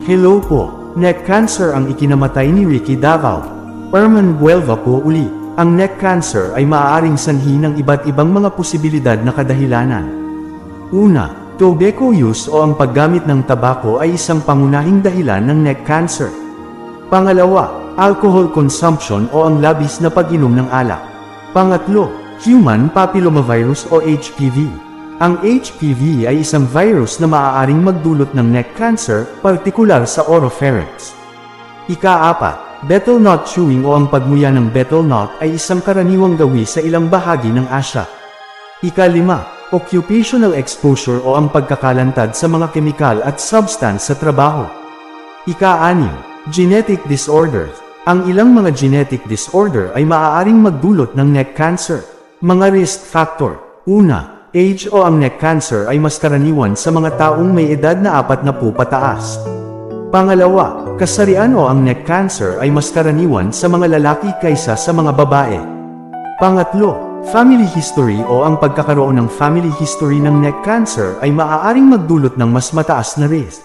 Hello po, neck cancer ang ikinamatay ni Ricky Davao. Herman Buelva po uli. Ang neck cancer ay maaaring sanhi ng iba't ibang mga posibilidad na kadahilanan. Una, tobacco use o ang paggamit ng tabako ay isang pangunahing dahilan ng neck cancer. Pangalawa, alcohol consumption o ang labis na pag-inom ng alak. Pangatlo, human papillomavirus o HPV. Ang HPV ay isang virus na maaaring magdulot ng neck cancer, partikular sa oropharynx. Ika-apat, betel nut chewing o ang pagmuya ng betel nut ay isang karaniwang gawi sa ilang bahagi ng Asya. Ika-5, occupational exposure o ang pagkakalantad sa mga kemikal at substance sa trabaho. Ika-6, genetic disorders. Ang ilang mga genetic disorder ay maaaring magdulot ng neck cancer. Mga risk factor. Una, age o ang neck cancer ay mas karaniwan sa mga taong may edad na 40 pataas. Pangalawa, kasarian o ang neck cancer ay mas karaniwan sa mga lalaki kaysa sa mga babae. Pangatlo, family history o ang pagkakaroon ng family history ng neck cancer ay maaaring magdulot ng mas mataas na risk.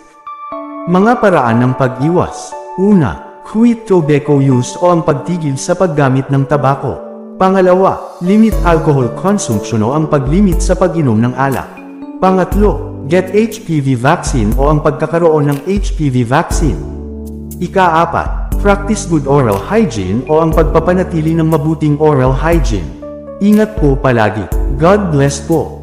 Mga paraan ng pag-iwas. Una, quit tobacco use o ang pagtigil sa paggamit ng tabako. Pangalawa, limit alcohol consumption o ang paglimit sa pag-inom ng alak. Pangatlo, get HPV vaccine o ang pagkakaroon ng HPV vaccine. Ika-apat, practice good oral hygiene o ang pagpapanatili ng mabuting oral hygiene. Ingat po palagi. God bless po.